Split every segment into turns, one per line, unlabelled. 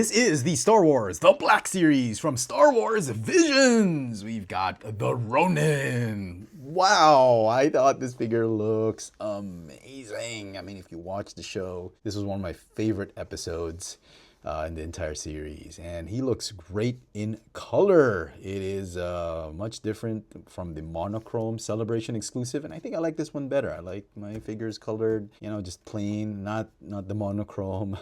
This is the Star Wars The Black Series from Star Wars Visions. We've got the Ronin. Wow, I thought this figure looks amazing. I mean, if you watch the show, this was one of my favorite episodes in the entire series. And he looks great in color. It is much different from the monochrome Celebration exclusive. And I think I like this one better. I like my figures colored, just plain, not the monochrome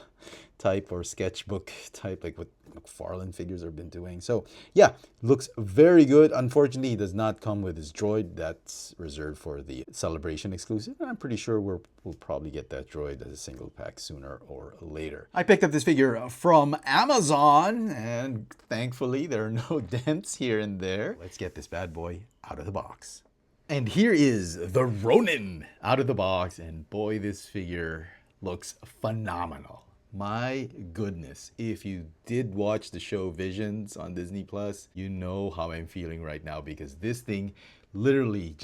type or sketchbook type like what McFarlane figures have been doing. So yeah, looks very good. Unfortunately, he does not come with his droid. That's reserved for the Celebration exclusive. And I'm pretty sure we'll probably get that droid as a single pack sooner or later. I picked up this figure from Amazon, and thankfully there are no dents here and there. Let's get this bad boy out of the box. And here is the Ronin out of the box, and boy, this figure looks phenomenal. My goodness, if you did watch the show Visions on Disney Plus, you know how I'm feeling right now, because this thing literally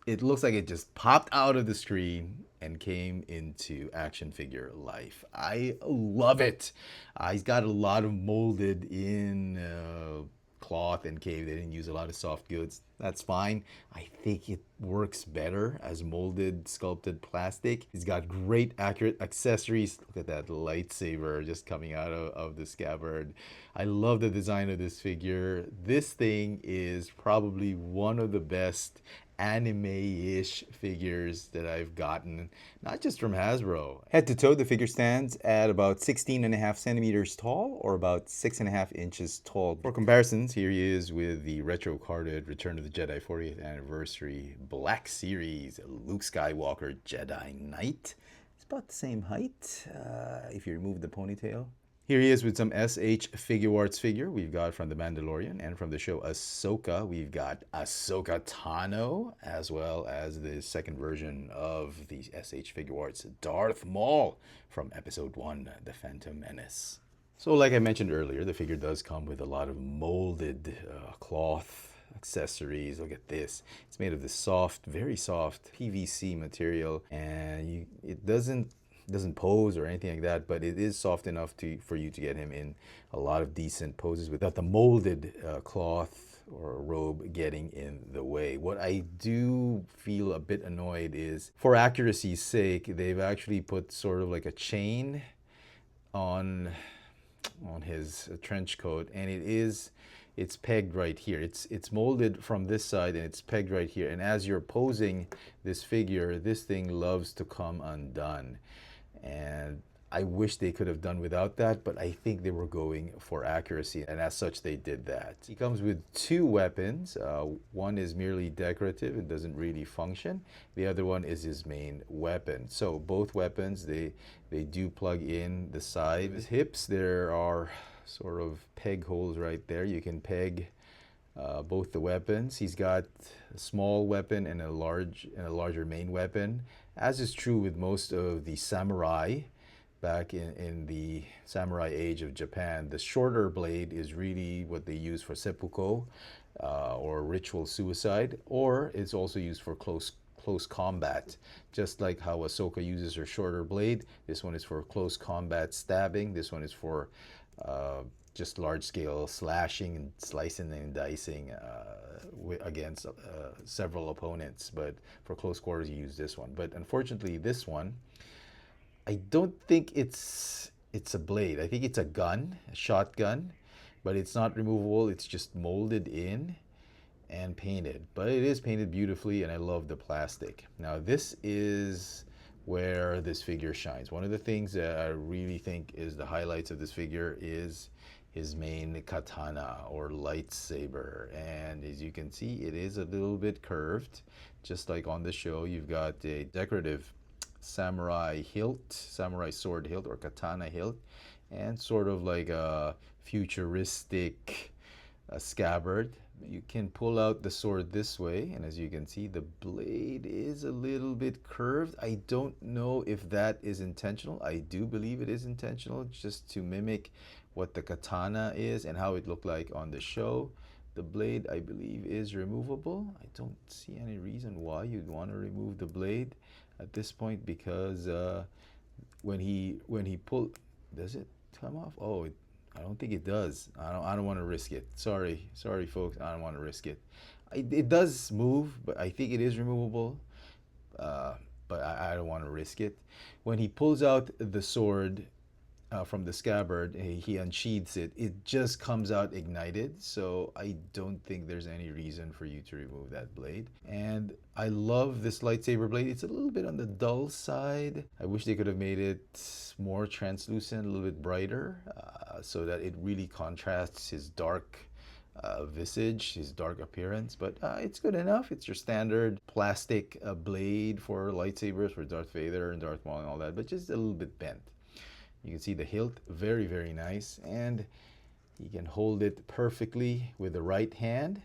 it looks like it just popped out of the screen and came into action figure life. I love it. He's got a lot of molded in cloth and cave. They didn't use a lot of soft goods. That's fine. I think it works better as molded, sculpted plastic. He's got great, accurate accessories. Look at that lightsaber just coming out of the scabbard. I love the design of this figure. This thing is probably one of the best anime-ish figures that I've gotten, not just from Hasbro. Head to toe, the figure stands at about 16.5 centimeters tall, or about 6.5 inches tall. For comparisons, here he is with the retro-carded Return of the Jedi 40th Anniversary Black Series Luke Skywalker Jedi Knight. It's about the same height if you remove the ponytail. Here he is with some SH Figuarts figure we've got from The Mandalorian, and from the show Ahsoka, we've got Ahsoka Tano, as well as the second version of the SH Figuarts Darth Maul from Episode 1, The Phantom Menace. So like I mentioned earlier, the figure does come with a lot of molded cloth accessories. Look at this. It's made of this soft, very soft PVC material, and it doesn't pose or anything like that, but it is soft enough for you to get him in a lot of decent poses without the molded cloth or robe getting in the way. What I do feel a bit annoyed is, for accuracy's sake, they've actually put sort of like a chain on his trench coat, and it's pegged right here. It's molded from this side and it's pegged right here, and as you're posing this figure, this thing loves to come undone. And I wish they could have done without that, but I think they were going for accuracy, and as such they did that. He comes with two weapons. One is merely decorative and doesn't really function. The other one is his main weapon. So both weapons, they do plug in the side. His hips, there are sort of peg holes right there. You can peg both the weapons. He's got a small weapon and a larger main weapon, as is true with most of the samurai back in the samurai age of Japan. The shorter blade is really what they use for seppuku or ritual suicide, or it's also used for close combat. Just like how Ahsoka uses her shorter blade, this one is for close combat stabbing. This one is for just large-scale slashing and slicing and dicing against several opponents. But for close quarters, you use this one. But unfortunately, this one, I don't think it's a blade. I think it's a gun, a shotgun, but it's not removable. It's just molded in and painted. But it is painted beautifully, and I love the plastic. Now, this is where this figure shines. One of the things that I really think is the highlights of this figure is his main katana or lightsaber, and as you can see, it is a little bit curved. Just like on the show, you've got a decorative samurai sword hilt or katana hilt, and sort of like a futuristic scabbard. You can pull out the sword this way, and as you can see, the blade is a little bit curved. I don't know if that is intentional. I do believe it is intentional, just to mimic what the katana is and how it looked like on the show. The blade, I believe, is removable. I don't see any reason why you'd want to remove the blade at this point, because when he pulled, does it come off? Oh, I don't think it does. I don't want to risk it. Sorry, folks. I don't want to risk it. It does move, but I think it is removable. Uh, but I don't want to risk it. When he pulls out the sword from the scabbard, he unsheathes it. It just comes out ignited. So I don't think there's any reason for you to remove that blade. And I love this lightsaber blade. It's a little bit on the dull side. I wish they could have made it more translucent, a little bit brighter, so that it really contrasts his dark visage, his dark appearance, but it's good enough. It's your standard plastic blade for lightsabers for Darth Vader and Darth Maul and all that, but just a little bit bent. You can see the hilt, very, very nice, and he can hold it perfectly with the right hand.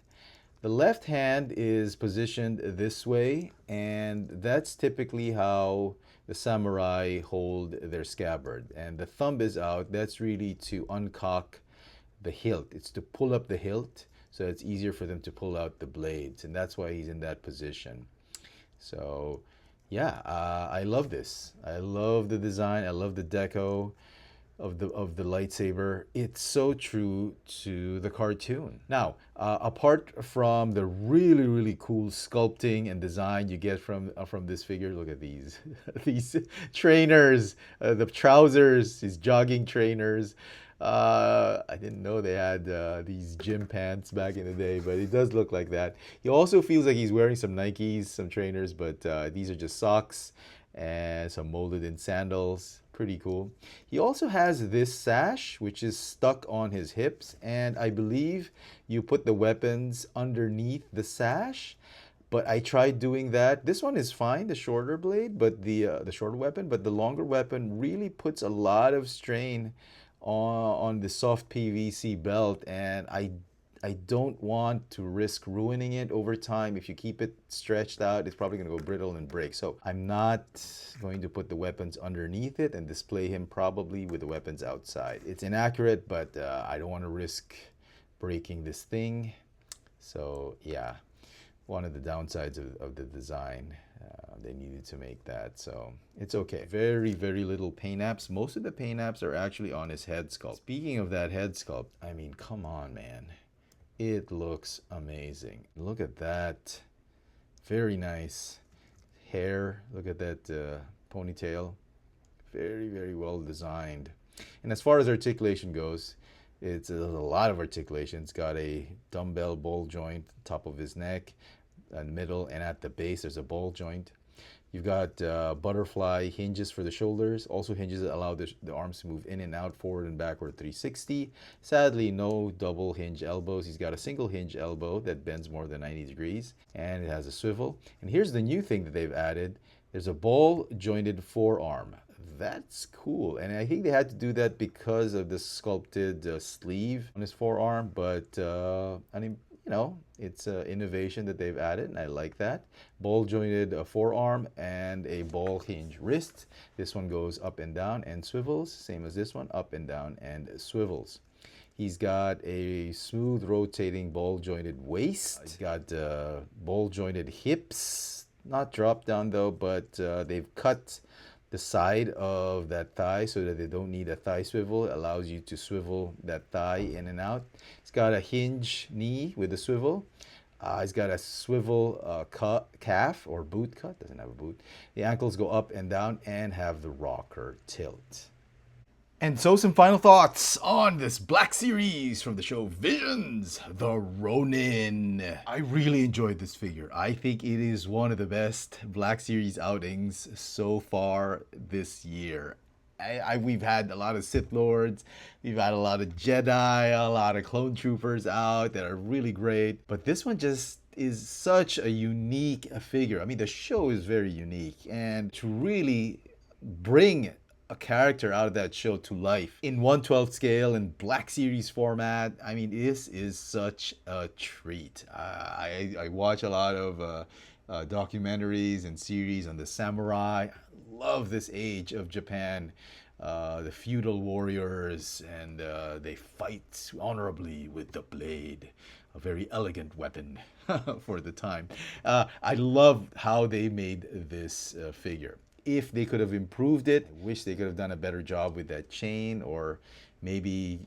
The left hand is positioned this way, and that's typically how the samurai hold their scabbard. And the thumb is out. That's really to uncock the hilt. It's to pull up the hilt so it's easier for them to pull out the blades, and that's why he's in that position. So yeah, I love this. I love the design. I love the deco of the lightsaber. It's so true to the cartoon. Now, apart from the really, really cool sculpting and design you get from this figure, look at these these trainers, the trousers, these jogging trainers. I didn't know they had these gym pants back in the day, but it does look like that. He also feels like he's wearing some Nikes, some trainers, but these are just socks and some molded in sandals. Pretty cool. He also has this sash, which is stuck on his hips, and I believe you put the weapons underneath the sash. But I tried doing that. This one is fine, the shorter blade, but the shorter weapon, but the longer weapon really puts a lot of strain on the soft PVC belt, and I don't want to risk ruining it over time. If you keep it stretched out, it's probably going to go brittle and break. So I'm not going to put the weapons underneath it and display him probably with the weapons outside. It's inaccurate, but I don't want to risk breaking this thing. So yeah, one of the downsides of the design. They needed to make that, so it's okay. Very, very little paint apps. Most of the paint apps are actually on his head sculpt. Speaking of that head sculpt, I mean, come on, man. It looks amazing. Look at that. Very nice hair. Look at that ponytail. Very, very well designed. And as far as articulation goes, it's a lot of articulation. It's got a dumbbell ball joint top of his neck, in the middle, and at the base there's a ball joint. You've got butterfly hinges for the shoulders, also hinges that allow the arms to move in and out, forward and backward 360. Sadly, no double hinge elbows. He's got a single hinge elbow that bends more than 90 degrees, and it has a swivel. And here's the new thing that they've added. There's a ball jointed forearm. That's cool, and I think they had to do that because of the sculpted sleeve on his forearm, but I mean, you know, it's an innovation that they've added, and I like that. Ball jointed forearm and a ball hinge wrist. This one goes up and down and swivels, same as this one, up and down and swivels. He's got a smooth rotating ball jointed waist. He's got ball jointed hips, not drop down though, but they've cut the side of that thigh so that they don't need a thigh swivel. It allows you to swivel that thigh in and out. It's got a hinge knee with a swivel. He's got a swivel calf or boot cut. Doesn't have a boot. The ankles go up and down and have the rocker tilt. And so some final thoughts on this Black Series from the show Visions, the Ronin. I really enjoyed this figure. I think it is one of the best Black Series outings so far this year. We've had a lot of Sith Lords, we've had a lot of Jedi, a lot of clone troopers out that are really great. But this one just is such a unique figure. I mean, the show is very unique, and to really bring a character out of that show to life in 1/12 scale and Black Series format, I mean, this is such a treat. I watch a lot of documentaries and series on the samurai. I love this age of Japan, the feudal warriors, and they fight honorably with the blade, a very elegant weapon for the time. I love how they made this figure. If they could have improved it, I wish they could have done a better job with that chain, or maybe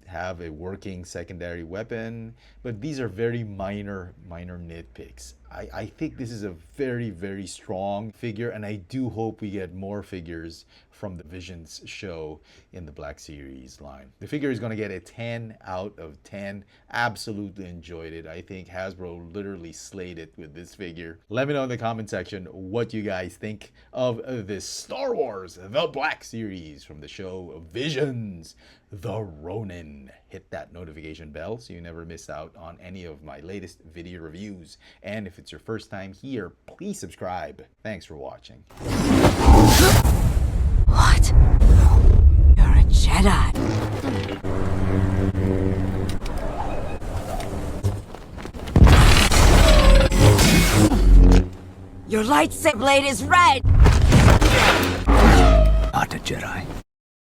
have a working secondary weapon, but these are very minor nitpicks. I think this is a very strong figure, and I do hope we get more figures from the Visions show in the Black Series line. The figure is going to get a 10 out of 10. Absolutely enjoyed it. I think Hasbro literally slayed it with this figure. Let me know in the comment section what you guys think of this Star Wars The Black Series from the show Visions, the Ronin. Hit that notification bell so you never miss out on any of my latest video reviews. And if it's your first time here, please subscribe. Thanks for watching.
What? You're a Jedi. Your lightsaber blade is red!
Not a Jedi.